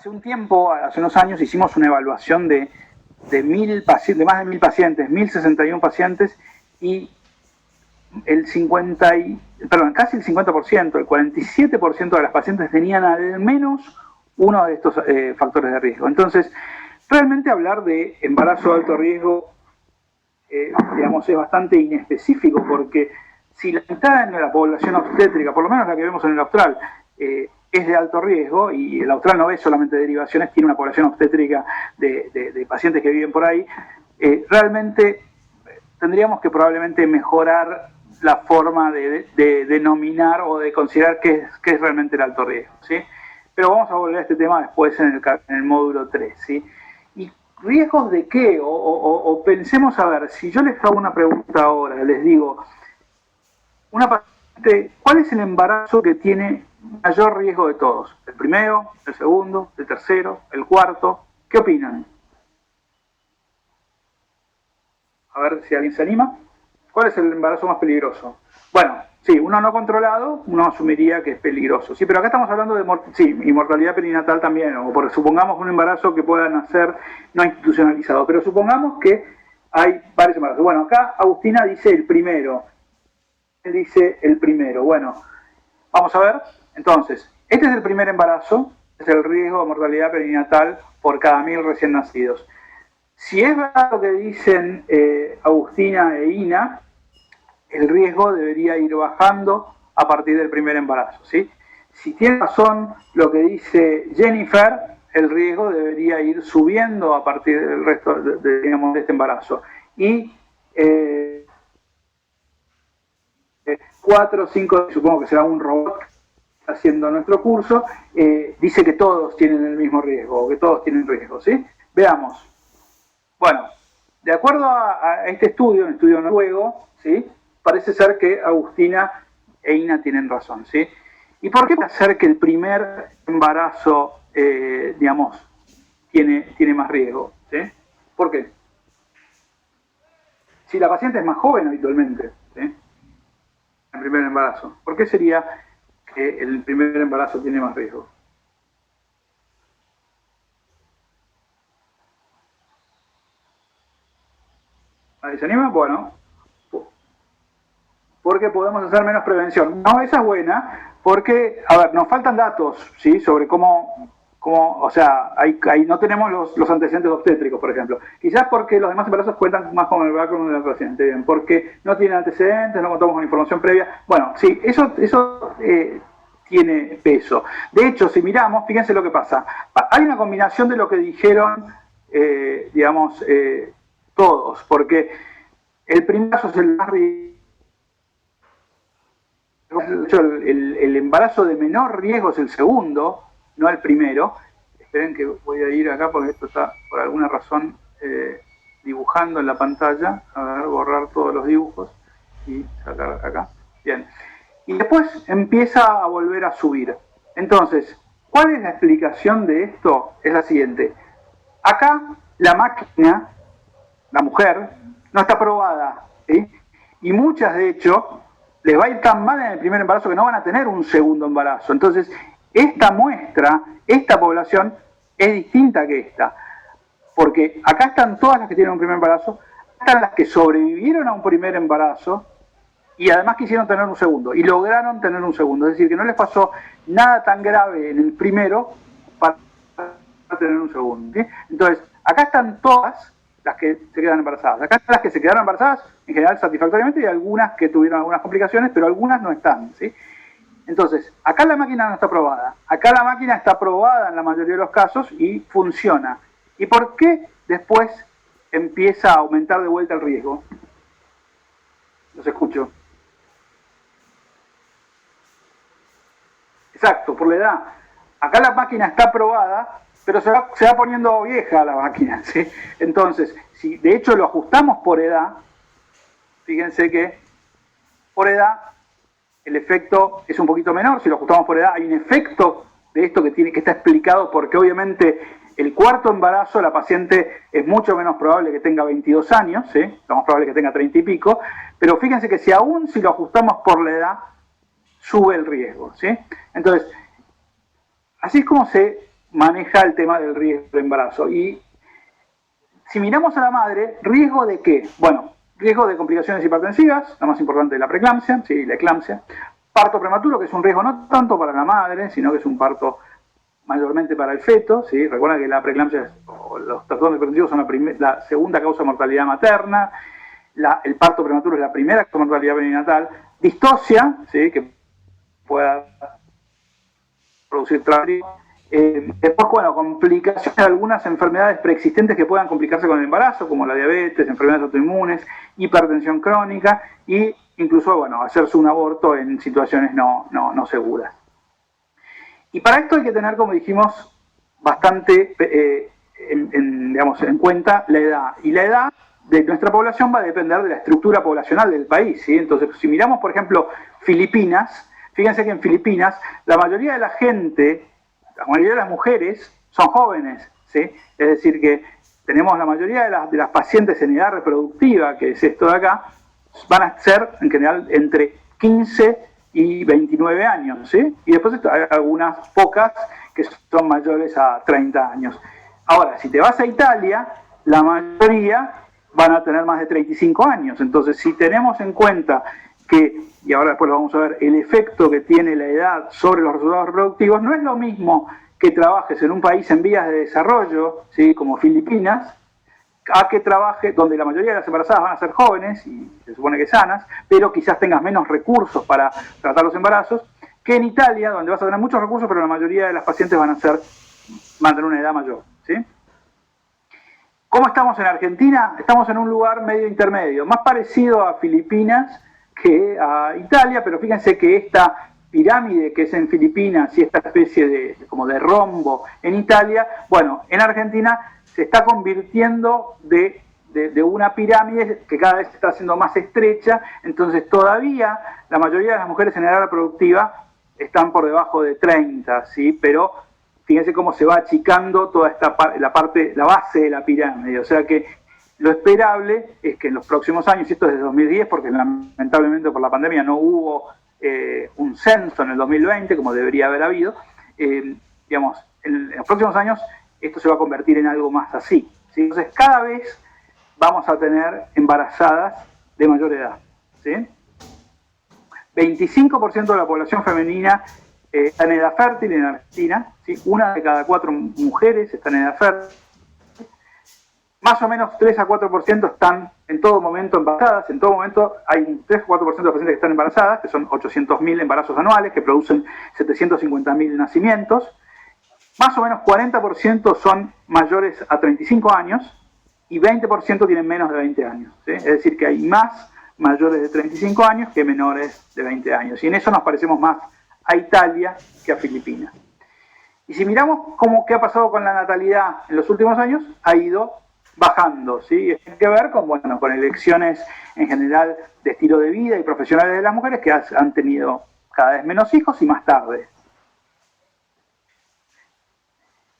hace un tiempo, hace unos años, hicimos una evaluación de más de 1000 pacientes, 1061 pacientes, y casi el 50%, el 47% de las pacientes tenían al menos uno de estos factores de riesgo. Entonces, realmente hablar de embarazo de alto riesgo, digamos, es bastante inespecífico, porque si la mitad de la población obstétrica, por lo menos la que vemos en el Austral, es de alto riesgo, y el Austral no ve solamente derivaciones, tiene una población obstétrica de pacientes que viven por ahí, realmente tendríamos que probablemente mejorar la forma de denominar o de considerar qué es realmente el alto riesgo, ¿sí? Pero vamos a volver a este tema después en el módulo 3, ¿sí? ¿Y riesgos de qué? O pensemos, a ver, si yo les hago una pregunta ahora, les digo, una paciente, ¿cuál es el embarazo que tiene mayor riesgo de todos? ¿El primero, el segundo, el tercero, el cuarto? ¿Qué opinan? A ver si alguien se anima. ¿Cuál es el embarazo más peligroso? Bueno, sí, uno no controlado, uno asumiría que es peligroso. Sí, pero acá estamos hablando de y mortalidad perinatal también, o porque supongamos un embarazo que pueda nacer no institucionalizado, pero supongamos que hay varios embarazos. Bueno, acá Agustina dice el primero. Él dice el primero. Bueno, vamos a ver. Entonces, este es el primer embarazo, es el riesgo de mortalidad perinatal por cada 1000 recién nacidos. Si es verdad lo que dicen Agustina e Ina, el riesgo debería ir bajando a partir del primer embarazo, ¿sí? Si tiene razón lo que dice Jennifer, el riesgo debería ir subiendo a partir del resto digamos, de este embarazo. Y 4 o 5, supongo que será un robot haciendo nuestro curso, dice que todos tienen el mismo riesgo, o que todos tienen riesgo, ¿sí? Veamos. Bueno, de acuerdo a este estudio, un estudio noruego, ¿sí? Parece ser que Agustina e Ina tienen razón, ¿sí? ¿Y por qué puede ser que el primer embarazo, digamos, tiene más riesgo? ¿Sí? ¿Por qué? Si la paciente es más joven habitualmente, ¿sí? El primer embarazo, ¿por qué sería que el primer embarazo tiene más riesgo? ¿Nadie se anima? Bueno, porque podemos hacer menos prevención. No, esa es buena, porque, a ver, nos faltan datos, ¿sí? Sobre cómo o sea, ahí no tenemos los antecedentes obstétricos, por ejemplo. Quizás porque los demás embarazos cuentan más con el background de la paciente, bien, porque no tienen antecedentes, no contamos con información previa. Bueno, sí, eso tiene peso. De hecho, si miramos, fíjense lo que pasa. Hay una combinación de lo que dijeron, digamos, todos, porque el primer embarazo es el más el embarazo de menor riesgo es el segundo, no el primero. Esperen que voy a ir acá porque esto está por alguna razón dibujando en la pantalla. A ver, borrar todos los dibujos y sacar acá. Bien. Y después empieza a volver a subir. Entonces, ¿cuál es la explicación de esto? Es la siguiente. Acá la máquina, la mujer, no está probada, ¿sí? Y muchas, de hecho, les va a ir tan mal en el primer embarazo que no van a tener un segundo embarazo. Entonces, esta muestra, esta población, es distinta que esta. Porque acá están todas las que tienen un primer embarazo, están las que sobrevivieron a un primer embarazo y además quisieron tener un segundo, y lograron tener un segundo. Es decir, que no les pasó nada tan grave en el primero para tener un segundo, ¿sí? Entonces, acá están todas las que se quedan embarazadas. Acá están las que se quedaron embarazadas, en general satisfactoriamente, y algunas que tuvieron algunas complicaciones, pero algunas no están, ¿sí? Entonces, acá la máquina no está probada. Acá la máquina está probada en la mayoría de los casos y funciona. ¿Y por qué después empieza a aumentar de vuelta el riesgo? Los escucho. Exacto, por la edad. Acá la máquina está probada, pero se va poniendo vieja la máquina, ¿sí? Entonces, si de hecho lo ajustamos por edad, fíjense que por edad el efecto es un poquito menor. Si lo ajustamos por edad, hay un efecto de esto que está explicado, porque obviamente el cuarto embarazo la paciente es mucho menos probable que tenga 22 años, ¿sí? Es más probable que tenga 30 y pico, pero fíjense que si aún si lo ajustamos por la edad, sube el riesgo, ¿sí? Entonces, así es como se maneja el tema del riesgo del embarazo. Y si miramos a la madre, ¿riesgo de qué? Bueno, riesgo de complicaciones hipertensivas, la más importante es la preeclampsia, sí, la eclampsia. Parto prematuro, que es un riesgo no tanto para la madre, sino que es un parto mayormente para el feto, ¿sí? Recuerda que la preeclampsia o los trastornos hipertensivos son la segunda causa de mortalidad materna, el parto prematuro es la primera causa de mortalidad perinatal, distocia, ¿sí? Que pueda producir trauma. Después, bueno, complicaciones de algunas enfermedades preexistentes que puedan complicarse con el embarazo, como la diabetes, enfermedades autoinmunes, hipertensión crónica e incluso, bueno, hacerse un aborto en situaciones no seguras. Y para esto hay que tener, como dijimos, bastante digamos, en cuenta la edad. Y la edad de nuestra población va a depender de la estructura poblacional del país, ¿sí? Entonces, si miramos, por ejemplo, Filipinas, fíjense que en Filipinas la mayoría de la gente, la mayoría de las mujeres son jóvenes, ¿sí? Es decir, que tenemos la mayoría de las pacientes en edad reproductiva, que es esto de acá, van a ser en general entre 15 y 29 años, ¿sí? Y después hay algunas pocas que son mayores a 30 años. Ahora, si te vas a Italia, la mayoría van a tener más de 35 años. Entonces, si tenemos en cuenta que, y ahora después lo vamos a ver, el efecto que tiene la edad sobre los resultados reproductivos, no es lo mismo que trabajes en un país en vías de desarrollo, ¿sí? Como Filipinas, a que trabaje, donde la mayoría de las embarazadas van a ser jóvenes, y se supone que sanas, pero quizás tengas menos recursos para tratar los embarazos, que en Italia, donde vas a tener muchos recursos, pero la mayoría de las pacientes van a tener una edad mayor, ¿sí? ¿Cómo estamos en Argentina? Estamos en un lugar medio intermedio, más parecido a Filipinas que a Italia, pero fíjense que esta pirámide que es en Filipinas y esta especie como de rombo en Italia, bueno, en Argentina se está convirtiendo de una pirámide que cada vez está haciendo más estrecha, entonces todavía la mayoría de las mujeres en edad reproductiva están por debajo de 30, ¿sí? Pero fíjense cómo se va achicando toda la base de la pirámide, o sea que lo esperable es que en los próximos años, y esto es de 2010, porque lamentablemente por la pandemia no hubo un censo en el 2020, como debería haber habido, digamos, en los próximos años esto se va a convertir en algo más así, ¿sí? Entonces cada vez vamos a tener embarazadas de mayor edad, ¿sí? 25% de la población femenina está en edad fértil en Argentina, ¿sí? 1 de cada 4 mujeres está en edad fértil. Más o menos 3 a 4% están en todo momento embarazadas. En todo momento hay un 3 o 4% de pacientes que están embarazadas, que son 800.000 embarazos anuales, que producen 750.000 nacimientos. Más o menos 40% son mayores a 35 años y 20% tienen menos de 20 años, ¿sí? Es decir, que hay más mayores de 35 años que menores de 20 años. Y en eso nos parecemos más a Italia que a Filipinas. Y si miramos qué ha pasado con la natalidad en los últimos años, ha ido bajando, ¿sí? Tiene que ver con elecciones en general de estilo de vida y profesionales de las mujeres que han tenido cada vez menos hijos y más tarde.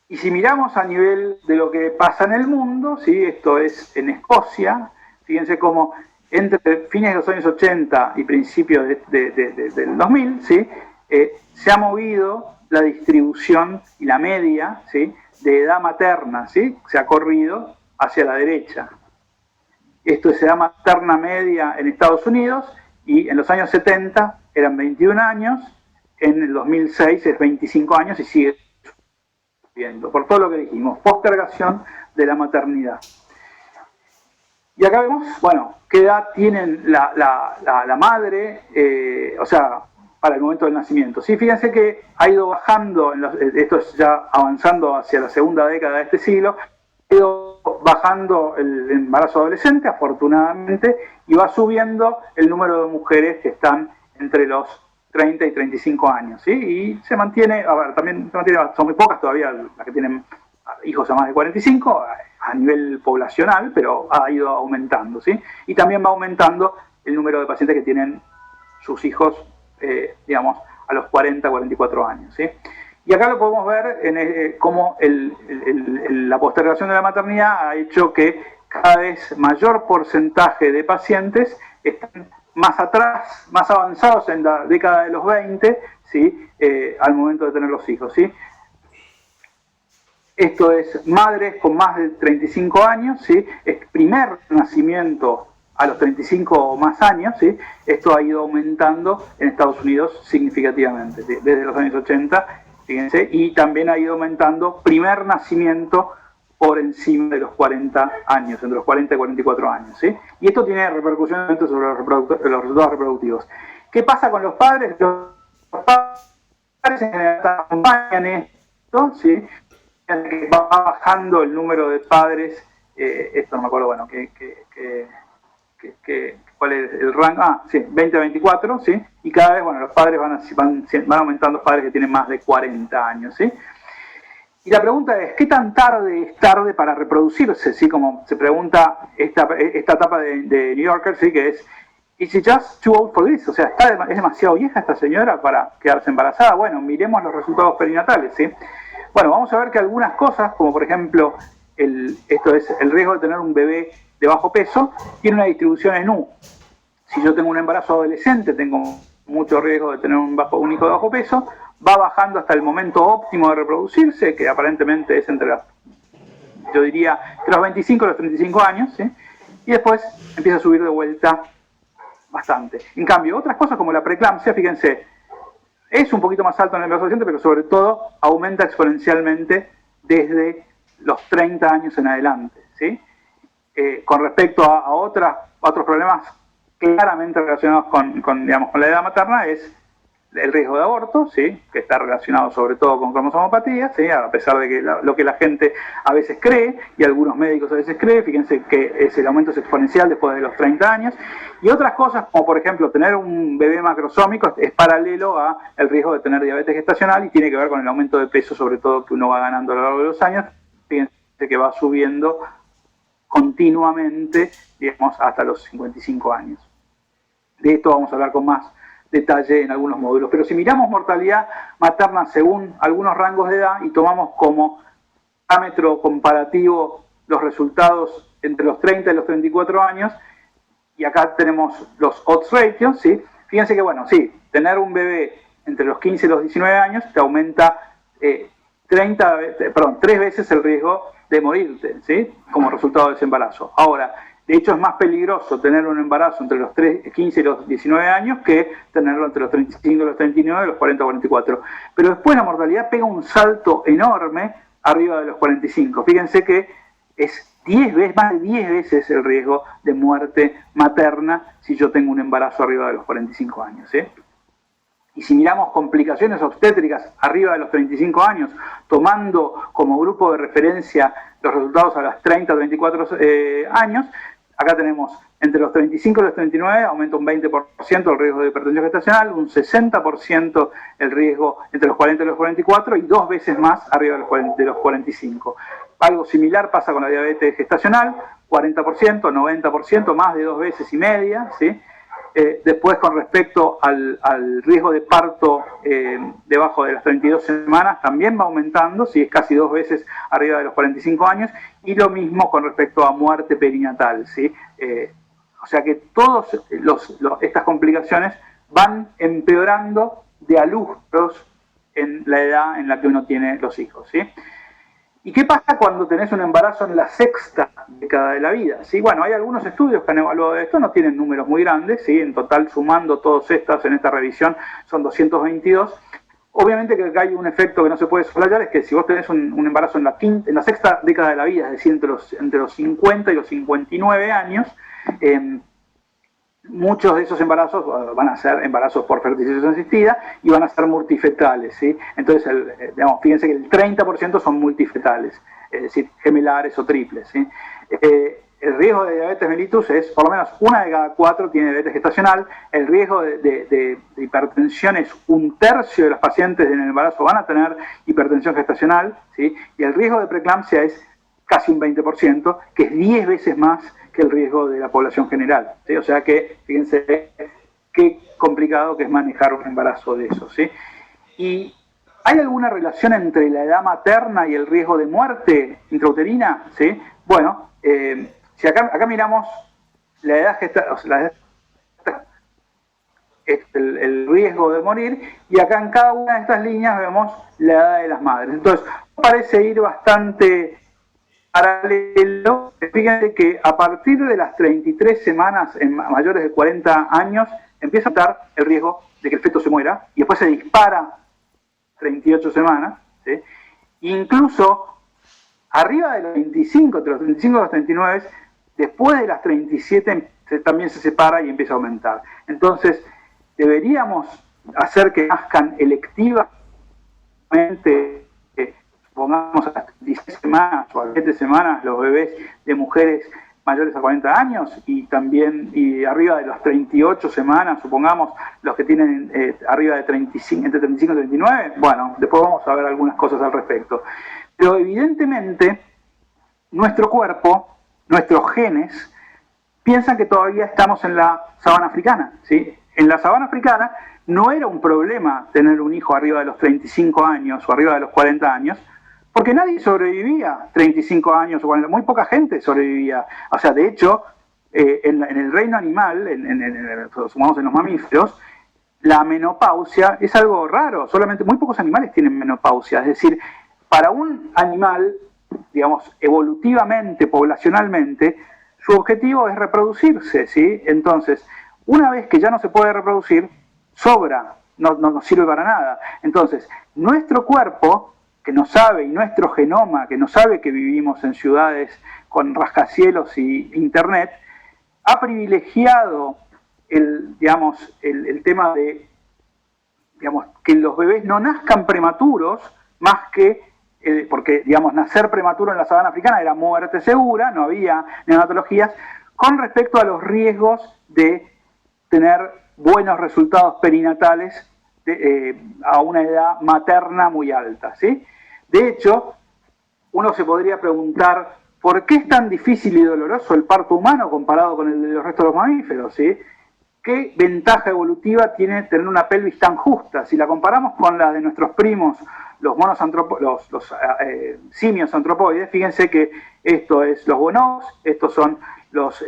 Y si miramos a nivel de lo que pasa en el mundo, ¿sí? Esto es en Escocia, fíjense cómo entre fines de los años 80 y principios del 2000, ¿sí? Se ha movido la distribución y la media, ¿sí? De edad materna, ¿sí? Se ha corrido hacia la derecha. Esto es edad materna media en Estados Unidos y en los años 70 eran 21 años, en el 2006 es 25 años y sigue subiendo, por todo lo que dijimos, postergación de la maternidad. Y acá vemos, bueno, qué edad tienen la madre, o sea, para el momento del nacimiento. Sí, fíjense que ha ido bajando, esto es ya avanzando hacia la segunda década de este siglo, ha ido bajando el embarazo adolescente, afortunadamente, y va subiendo el número de mujeres que están entre los 30 y 35 años, ¿sí? Y se mantiene, a ver, también se mantiene, son muy pocas todavía las que tienen hijos a más de 45 a nivel poblacional, pero ha ido aumentando, ¿sí? Y también va aumentando el número de pacientes que tienen sus hijos, digamos, a los 40, 44 años, ¿sí? Y acá lo podemos ver cómo la postergación de la maternidad ha hecho que cada vez mayor porcentaje de pacientes están más atrás, más avanzados en la década de los 20, ¿sí? Al momento de tener los hijos, ¿sí? Esto es madres con más de 35 años, ¿sí? Es primer nacimiento a los 35 o más años, ¿sí? Esto ha ido aumentando en Estados Unidos significativamente, ¿sí? Desde los años 80, fíjense, y también ha ido aumentando primer nacimiento por encima de los 40 años, entre los 40 y 44 años, ¿sí? Y esto tiene repercusiones sobre los resultados reproductivos. ¿Qué pasa con los padres? Los padres en general acompañan esto, ¿sí? Va bajando el número de padres, esto no me acuerdo, bueno, cuál es el rango, sí, 20 a 24, ¿sí? Y cada vez, bueno, los padres van aumentando, los padres que tienen más de 40 años, ¿sí? Y la pregunta es, ¿qué tan tarde es tarde para reproducirse? ¿Sí? Como se pregunta esta etapa de New Yorker, ¿sí? Que es, ¿is she just too old for this? O sea, ¿es demasiado vieja esta señora para quedarse embarazada? Bueno, miremos los resultados perinatales, ¿sí? Bueno, vamos a ver que algunas cosas, como por ejemplo, esto es el riesgo de tener un bebé de bajo peso, tiene una distribución en U. Si yo tengo un embarazo adolescente, tengo mucho riesgo de tener un hijo de bajo peso, va bajando hasta el momento óptimo de reproducirse, que aparentemente es entre yo diría, entre los 25 y los 35 años, ¿sí? Y después empieza a subir de vuelta bastante. En cambio, otras cosas como la preeclampsia, fíjense, es un poquito más alto en el embarazo adolescente, pero sobre todo aumenta exponencialmente desde los 30 años en adelante, ¿sí? Con respecto a otros problemas claramente relacionados con la edad materna, es el riesgo de aborto, ¿sí? Que está relacionado sobre todo con cromosomopatía, ¿sí? A pesar de que lo que la gente a veces cree, y algunos médicos a veces creen, fíjense que el aumento es exponencial después de los 30 años, y otras cosas como por ejemplo tener un bebé macrosómico es paralelo a el riesgo de tener diabetes gestacional y tiene que ver con el aumento de peso, sobre todo que uno va ganando a lo largo de los años, fíjense que va subiendo continuamente, digamos, hasta los 55 años. De esto vamos a hablar con más detalle en algunos módulos. Pero si miramos mortalidad materna según algunos rangos de edad y tomamos como parámetro comparativo los resultados entre los 30 y los 34 años, y acá tenemos los odds ratios, ¿sí? Fíjense que, bueno, sí, tener un bebé entre los 15 y los 19 años te aumenta 3 veces el riesgo de morirte, ¿sí? Como resultado de ese embarazo. Ahora, de hecho, es más peligroso tener un embarazo entre los 15 y los 19 años que tenerlo entre los 35 y los 39, los 40 y 44. Pero después la mortalidad pega un salto enorme arriba de los 45. Fíjense que es más de 10 veces el riesgo de muerte materna si yo tengo un embarazo arriba de los 45 años, ¿sí? Y si miramos complicaciones obstétricas arriba de los 35 años, tomando como grupo de referencia los resultados a los 30 o 34 años, acá tenemos entre los 35 y los 39 aumenta un 20% el riesgo de hipertensión gestacional, un 60% el riesgo entre los 40 y los 44 y 2 veces más arriba de los 45. Algo similar pasa con la diabetes gestacional, 40%, 90%, más de 2 veces y media, ¿sí? Después, con respecto al riesgo de parto debajo de las 32 semanas, también va aumentando, sí, es casi 2 veces arriba de los 45 años, y lo mismo con respecto a muerte perinatal, ¿sí? O sea que todas estas complicaciones van empeorando de a lustros en la edad en la que uno tiene los hijos, ¿sí? ¿Y qué pasa cuando tenés un embarazo en la sexta década de la vida? ¿Sí? Bueno, hay algunos estudios que han evaluado esto, no tienen números muy grandes, ¿sí? En total, sumando todos estos en esta revisión, son 222. Obviamente que acá hay un efecto que no se puede soslayar, es que si vos tenés un embarazo en la sexta década de la vida, es decir, entre los 50 y los 59 años, muchos de esos embarazos van a ser embarazos por fertilización asistida y van a ser multifetales, ¿sí? Entonces, fíjense que el 30% son multifetales, es decir, gemelares o triples, ¿sí? El riesgo de diabetes mellitus es, por lo menos, 1 de cada 4 tiene diabetes gestacional. El riesgo de hipertensión es 1/3 de los pacientes en el embarazo van a tener hipertensión gestacional, ¿sí? Y el riesgo de preeclampsia es casi un 20%, que es 10 veces más que el riesgo de la población general, ¿sí? O sea que, fíjense qué complicado que es manejar un embarazo de eso, ¿sí? ¿Y hay alguna relación entre la edad materna y el riesgo de muerte intrauterina? ¿Sí? Bueno, si acá miramos la edad es el riesgo de morir, y acá en cada una de estas líneas vemos la edad de las madres. Entonces, parece ir bastante paralelo. Fíjense que a partir de las 33 semanas en mayores de 40 años empieza a estar el riesgo de que el feto se muera, y después se dispara 38 semanas, ¿sí? Incluso arriba de los 25, entre los 35 y los 39, después de las 37 también se separa y empieza a aumentar. Entonces, deberíamos hacer que nazcan electivamente, pongamos a las 36 semanas o a las 7 semanas los bebés de mujeres mayores a 40 años, y también y arriba de las 38 semanas, supongamos, los que tienen arriba de 35, entre 35 y 39. Bueno, después vamos a ver algunas cosas al respecto. Pero evidentemente nuestro cuerpo, nuestros genes, piensan que todavía estamos en la sabana africana, ¿sí? En la sabana africana no era un problema tener un hijo arriba de los 35 años o arriba de los 40 años, porque nadie sobrevivía 35 años o 40, muy poca gente sobrevivía. O sea, de hecho, en el reino animal, sumamos en los mamíferos, la menopausia es algo raro. Solamente muy pocos animales tienen menopausia. Es decir, para un animal, digamos, evolutivamente, poblacionalmente, su objetivo es reproducirse, ¿sí? Entonces, una vez que ya no se puede reproducir, sobra, no nos sirve para nada. Entonces, nuestro cuerpo, que no sabe, y nuestro genoma, que no sabe que vivimos en ciudades con rascacielos y internet, ha privilegiado el tema de, digamos, que los bebés no nazcan prematuros, más que porque, digamos, nacer prematuro en la sabana africana era muerte segura, no había neonatologías, con respecto a los riesgos de tener buenos resultados perinatales a una edad materna muy alta, ¿sí? De hecho, uno se podría preguntar por qué es tan difícil y doloroso el parto humano comparado con el de los restos de los mamíferos, ¿sí? ¿Qué ventaja evolutiva tiene tener una pelvis tan justa? Si la comparamos con la de nuestros primos, los simios antropoides, fíjense que esto es los bonobos, estos son los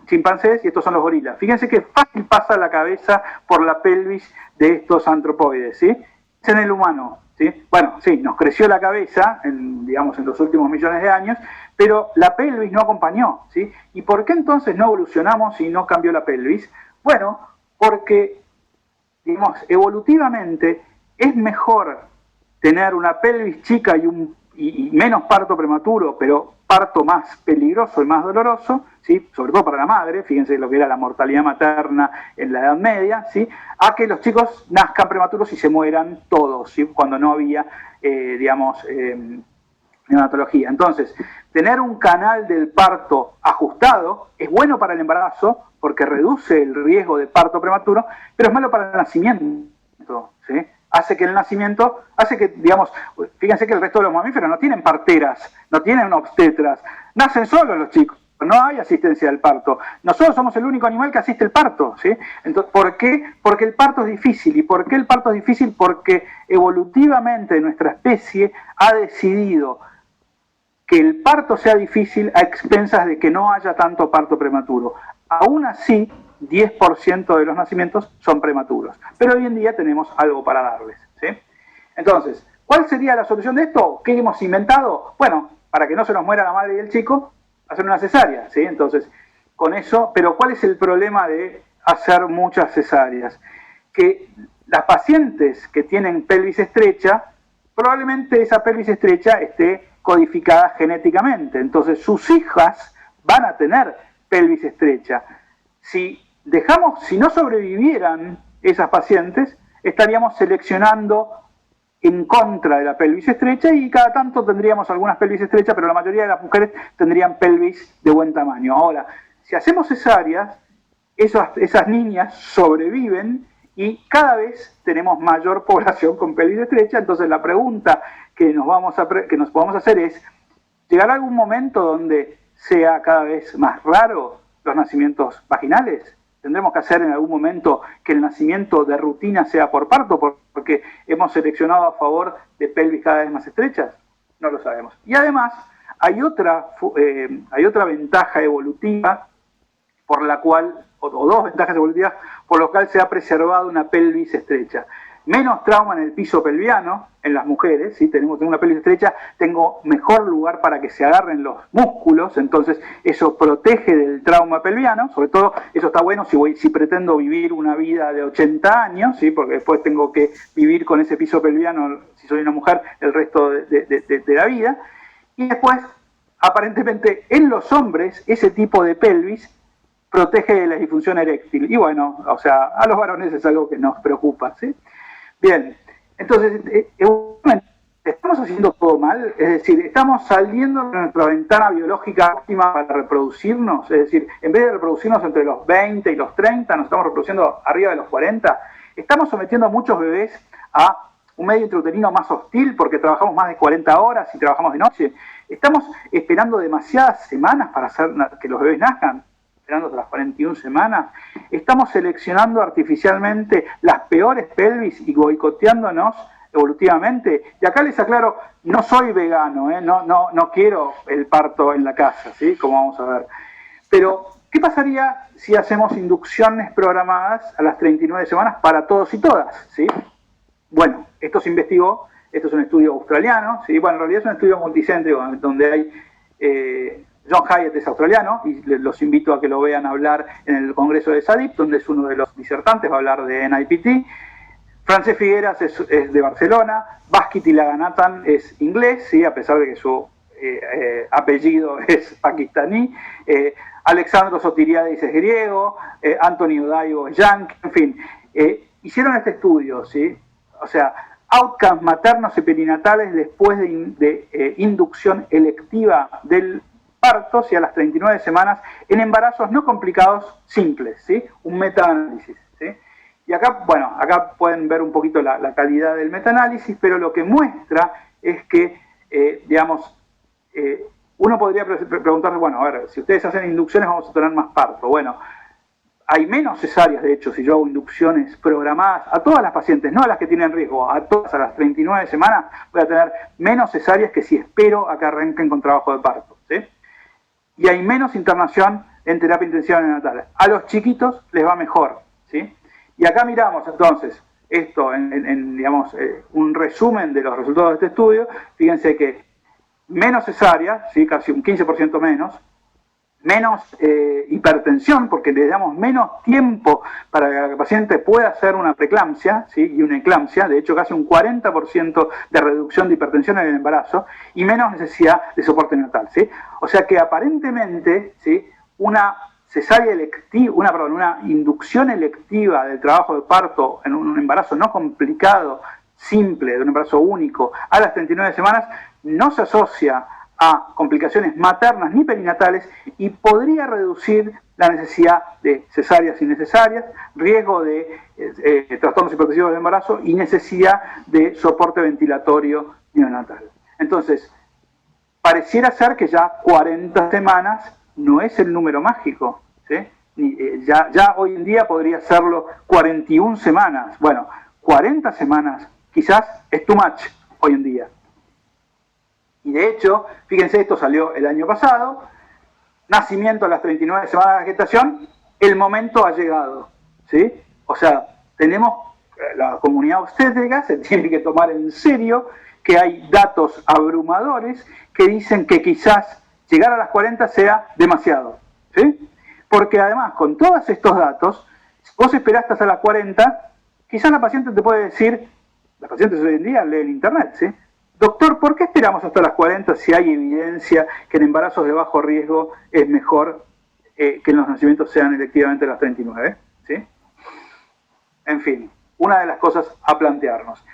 chimpancés y estos son los gorilas. Fíjense que fácil pasa la cabeza por la pelvis de estos antropoides, ¿sí? Es en el humano, ¿sí? Bueno, sí, nos creció la cabeza, en los últimos millones de años, pero la pelvis no acompañó, ¿sí? ¿Y por qué entonces no evolucionamos y no cambió la pelvis? Bueno, porque, digamos, evolutivamente es mejor tener una pelvis chica y menos parto prematuro, pero parto más peligroso y más doloroso, ¿sí? Sobre todo para la madre, fíjense lo que era la mortalidad materna en la Edad Media, ¿sí? A que los chicos nazcan prematuros y se mueran todos, ¿sí? Cuando no había, neonatología. Entonces, tener un canal del parto ajustado es bueno para el embarazo porque reduce el riesgo de parto prematuro, pero es malo para el nacimiento, ¿sí? Hace que, digamos, fíjense que el resto de los mamíferos no tienen parteras, no tienen obstetras, nacen solos los chicos, no hay asistencia del parto. Nosotros somos el único animal que asiste el parto, ¿sí? Entonces, ¿por qué? Porque el parto es difícil. ¿Y por qué el parto es difícil? Porque evolutivamente nuestra especie ha decidido que el parto sea difícil a expensas de que no haya tanto parto prematuro. Aún así, 10% de los nacimientos son prematuros. Pero hoy en día tenemos algo para darles, ¿sí? Entonces, ¿cuál sería la solución de esto? ¿Qué hemos inventado? Bueno, para que no se nos muera la madre y el chico, hacer una cesárea, ¿sí? Entonces, con eso, pero ¿cuál es el problema de hacer muchas cesáreas? Que las pacientes que tienen pelvis estrecha, probablemente esa pelvis estrecha esté codificada genéticamente. Entonces, sus hijas van a tener pelvis estrecha. Si no sobrevivieran esas pacientes, estaríamos seleccionando en contra de la pelvis estrecha y cada tanto tendríamos algunas pelvis estrechas, pero la mayoría de las mujeres tendrían pelvis de buen tamaño. Ahora, si hacemos cesáreas, esas niñas sobreviven y cada vez tenemos mayor población con pelvis estrecha. Entonces la pregunta que nos podemos hacer es, ¿llegará algún momento donde sea cada vez más raro los nacimientos vaginales? ¿Tendremos que hacer en algún momento que el nacimiento de rutina sea por parto porque hemos seleccionado a favor de pelvis cada vez más estrechas? No lo sabemos. Y además hay otra ventaja evolutiva por la cual o dos ventajas evolutivas por lo cual se ha preservado una pelvis estrecha. Menos trauma en el piso pelviano en las mujeres, ¿sí? Tengo una pelvis estrecha, tengo mejor lugar para que se agarren los músculos, entonces eso protege del trauma pelviano, sobre todo eso está bueno si pretendo vivir una vida de 80 años, ¿sí? Porque después tengo que vivir con ese piso pelviano, si soy una mujer, el resto de la vida. Y después, aparentemente, en los hombres, ese tipo de pelvis protege de la disfunción eréctil. Y bueno, o sea, a los varones es algo que nos preocupa, ¿sí? Bien, entonces, ¿estamos haciendo todo mal? Es decir, ¿estamos saliendo de nuestra ventana biológica óptima para reproducirnos? Es decir, en vez de reproducirnos entre los 20 y los 30, nos estamos reproduciendo arriba de los 40. ¿Estamos sometiendo a muchos bebés a un medio intrauterino más hostil porque trabajamos más de 40 horas y trabajamos de noche? ¿Estamos esperando demasiadas semanas para hacer que los bebés nazcan? Esperando hasta las 41 semanas, estamos seleccionando artificialmente las peores pelvis y boicoteándonos evolutivamente. Y acá les aclaro, no soy vegano, no quiero el parto en la casa, ¿sí? Como vamos a ver. Pero, ¿qué pasaría si hacemos inducciones programadas a las 39 semanas para todos y todas? ¿Sí? Bueno, esto se investigó, esto es un estudio australiano, ¿sí? Bueno, en realidad es un estudio multicéntrico donde hay... John Hyatt es australiano y los invito a que lo vean hablar en el Congreso de SADIP, donde es uno de los disertantes, va a hablar de NIPT. Francés Figueras es de Barcelona, Baskit Ilaganathan es inglés, ¿sí? A pesar de que su apellido es pakistaní. Alexandros Sotiriadis es griego, Anthony Udaigo es yankee, en fin. Hicieron este estudio, ¿sí? O sea, outcomes maternos y perinatales después de inducción electiva del partos y a las 39 semanas en embarazos no complicados simples, ¿sí? Un metaanálisis, ¿sí? Y acá, bueno, acá pueden ver un poquito la calidad del metaanálisis, pero lo que muestra es que, uno podría preguntarse, bueno, a ver, si ustedes hacen inducciones vamos a tener más parto. Bueno, hay menos cesáreas, de hecho, si yo hago inducciones programadas a todas las pacientes, no a las que tienen riesgo, a todas a las 39 semanas, voy a tener menos cesáreas que si espero a que arranquen con trabajo de parto, ¿sí? Y hay menos internación en terapia intensiva neonatal. A los chiquitos les va mejor, ¿sí? Y acá miramos entonces esto un resumen de los resultados de este estudio. Fíjense que menos cesárea, ¿sí? Casi un 15% menos hipertensión, porque le damos menos tiempo para que el paciente pueda hacer una preeclampsia, ¿sí? Y una eclampsia, de hecho casi un 40% de reducción de hipertensión en el embarazo, y menos necesidad de soporte neonatal, ¿sí? O sea que aparentemente, ¿sí? Una cesárea electiva, una inducción electiva del trabajo de parto en un embarazo no complicado, simple, de un embarazo único, a las 39 semanas, no se asocia a complicaciones maternas ni perinatales y podría reducir la necesidad de cesáreas innecesarias, riesgo de trastornos hipertensivos del embarazo y necesidad de soporte ventilatorio neonatal. Entonces, pareciera ser que ya 40 semanas no es el número mágico, ¿sí? Ya hoy en día podría serlo 41 semanas. Bueno, 40 semanas quizás es too much hoy en día. Y de hecho, fíjense, esto salió el año pasado, nacimiento a las 39 semanas de gestación, el momento ha llegado, ¿sí? O sea, la comunidad obstétrica se tiene que tomar en serio que hay datos abrumadores que dicen que quizás llegar a las 40 sea demasiado, ¿sí? Porque además, con todos estos datos, si vos esperaste hasta las 40, quizás la paciente te puede decir, las pacientes hoy en día leen internet, ¿sí? Doctor, ¿por qué esperamos hasta las 40 si hay evidencia que en embarazos de bajo riesgo es mejor que los nacimientos sean electivamente a las 39? ¿Sí? En fin, una de las cosas a plantearnos.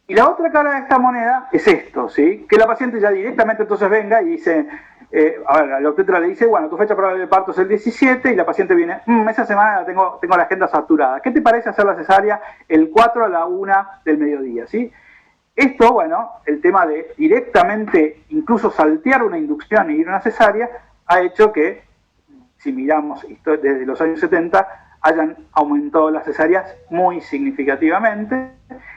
Y la otra cara de esta moneda es esto, ¿sí? Que la paciente ya directamente entonces venga y dice, la obstetra le dice, bueno, tu fecha probable de parto es el 17 y la paciente viene, esa semana tengo la agenda saturada. ¿Qué te parece hacer la cesárea el 4 a la 1 del mediodía, ¿sí? Esto, bueno, el tema de directamente incluso saltear una inducción e ir a una cesárea ha hecho que, si miramos desde los años 70, hayan aumentado las cesáreas muy significativamente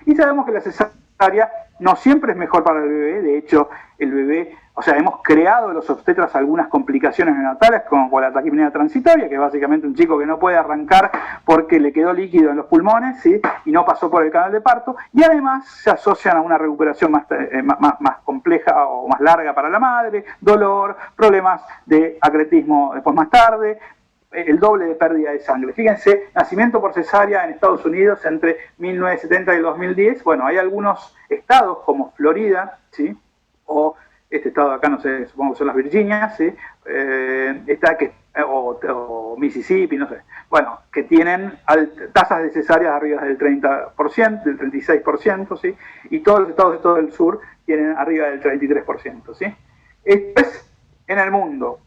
y sabemos que la cesárea no siempre es mejor para el bebé, de hecho el bebé, o sea, hemos creado los obstetras algunas complicaciones neonatales como la taquipnea transitoria, que es básicamente un chico que no puede arrancar porque le quedó líquido en los pulmones, ¿sí? Y no pasó por el canal de parto, y además se asocian a una recuperación más compleja o más larga para la madre, dolor, problemas de acretismo después más tarde, el doble de pérdida de sangre. Fíjense, nacimiento por cesárea en Estados Unidos entre 1970 y 2010. Bueno, hay algunos estados como Florida, ¿sí? O este estado de acá, no sé, supongo que son las Virginias, ¿sí? O Mississippi, no sé. Bueno, que tienen tasas de cesáreas arriba del 30%, del 36%, ¿sí? Y todos los estados de todo el sur tienen arriba del 33%, ¿sí? Esto es en el mundo.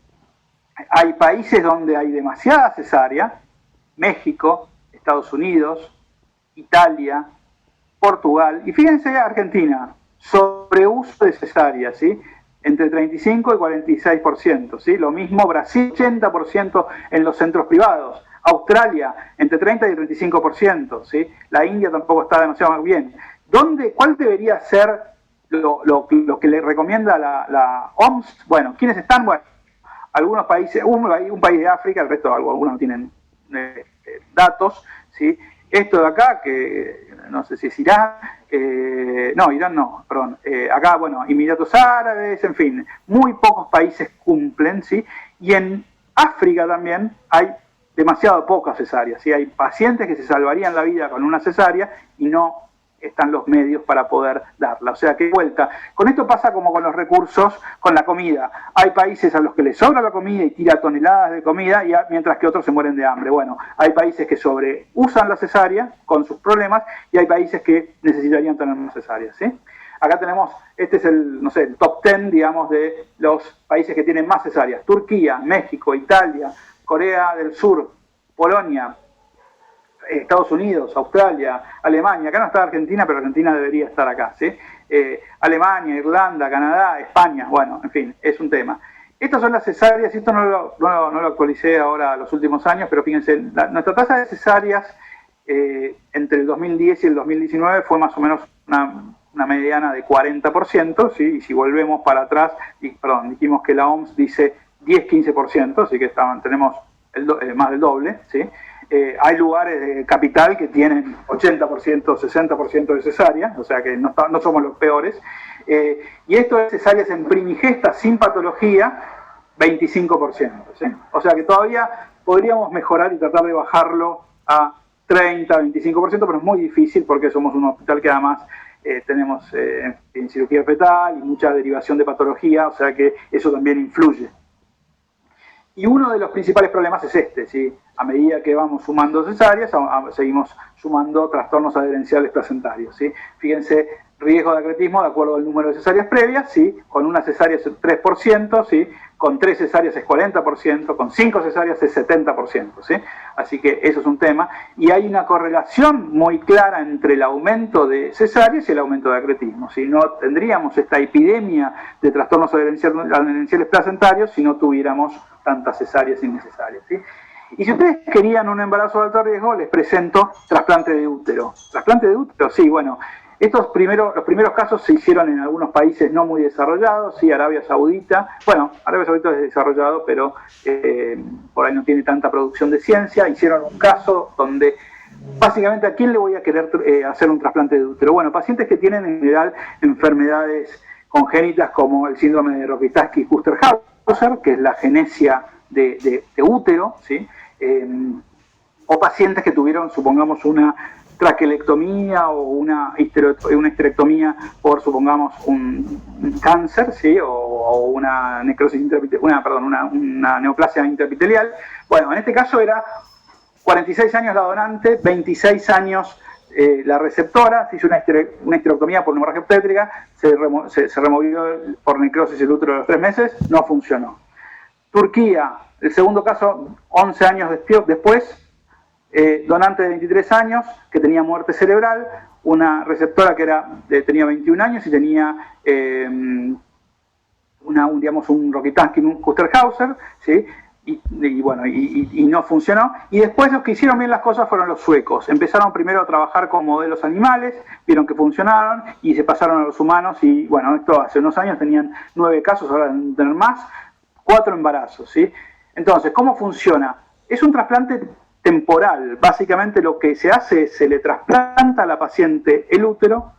Hay países donde hay demasiada cesárea, México, Estados Unidos, Italia, Portugal, y fíjense Argentina, sobreuso de cesárea, ¿sí? Entre 35 y 46%, ¿sí? Lo mismo Brasil, 80% en los centros privados, Australia, entre 30 y 35%, ¿sí? La India tampoco está demasiado bien. ¿Cuál debería ser lo que le recomienda la OMS? Bueno, ¿quiénes están? Bueno, algunos países, un país de África, el resto, algunos no tienen datos, ¿sí? Esto de acá, que no sé si es Irán, Irán no, perdón, acá, bueno, Emiratos Árabes, en fin, muy pocos países cumplen, ¿sí? Y en África también hay demasiado pocas cesáreas, ¿sí? Hay pacientes que se salvarían la vida con una cesárea y no están los medios para poder darla. O sea, que vuelta. Con esto pasa como con los recursos, con la comida. Hay países a los que les sobra la comida y tira toneladas de comida, mientras que otros se mueren de hambre. Bueno, hay países que sobreusan la cesárea con sus problemas y hay países que necesitarían tener más cesáreas, ¿sí? Acá tenemos, este es el top 10, digamos, de los países que tienen más cesáreas. Turquía, México, Italia, Corea del Sur, Polonia, Estados Unidos, Australia, Alemania. Acá no está Argentina, pero Argentina debería estar acá, ¿sí? Alemania, Irlanda, Canadá, España, bueno, en fin, es un tema. Estas son las cesáreas, y esto no lo actualicé ahora los últimos años, pero fíjense, nuestra tasa de cesáreas entre el 2010 y el 2019 fue más o menos una mediana de 40%, ¿sí? Y si volvemos para atrás, dijimos que la OMS dice 10-15%, así que tenemos más del doble, ¿sí? Hay lugares de capital que tienen 80%, 60% de cesárea, o sea que no somos los peores. Y esto es cesáreas en primigestas sin patología, 25%. ¿Sí? O sea que todavía podríamos mejorar y tratar de bajarlo a 30, 25%, pero es muy difícil porque somos un hospital que además tenemos en cirugía fetal y mucha derivación de patología, o sea que eso también influye. Y uno de los principales problemas es ¿sí? A medida que vamos sumando cesáreas, seguimos sumando trastornos adherenciales placentarios, ¿sí? Fíjense, riesgo de acretismo de acuerdo al número de cesáreas previas, ¿sí? Con una cesárea es 3%, ¿sí? Con 3 cesáreas es 40%, con 5 cesáreas es 70%, ¿sí? Así que eso es un tema. Y hay una correlación muy clara entre el aumento de cesáreas y el aumento de acretismo, ¿sí? No tendríamos esta epidemia de trastornos adherenciales placentarios si no tuviéramos tantas cesáreas innecesarias, ¿sí? Y si ustedes querían un embarazo de alto riesgo, les presento trasplante de útero. ¿Trasplante de útero? Sí, bueno, los primeros casos se hicieron en algunos países no muy desarrollados, sí, Arabia Saudita. Bueno, Arabia Saudita es desarrollado, pero por ahí no tiene tanta producción de ciencia. Hicieron un caso donde básicamente, ¿a quién le voy a querer hacer un trasplante de útero? Bueno, pacientes que tienen en general enfermedades congénitas como el síndrome de Rokitansky-Kuster-Hauser, que es la genesia de útero, ¿sí? O pacientes que tuvieron, supongamos, una traquelectomía o una histerectomía por, supongamos, un cáncer, ¿sí? O una necrosis una neoplasia intraepitelial. Bueno, en este caso era 46 años la donante, 26 años la receptora, se hizo una histerectomía por hemorragia obstétrica, se removió por necrosis el útero de los 3 meses, no funcionó. Turquía, el segundo caso, 11 años después, donante de 23 años, que tenía muerte cerebral, una receptora que tenía 21 años y tenía un Rokitansky-Kuster-Hauser, ¿sí? y no funcionó. Y después los que hicieron bien las cosas fueron los suecos. Empezaron primero a trabajar con modelos animales, vieron que funcionaron y se pasaron a los humanos. Y bueno, esto hace unos años tenían 9 casos, ahora deben tener más, 4 embarazos, ¿sí? Entonces, ¿cómo funciona? Es un trasplante temporal. Básicamente lo que se hace es se le trasplanta a la paciente el útero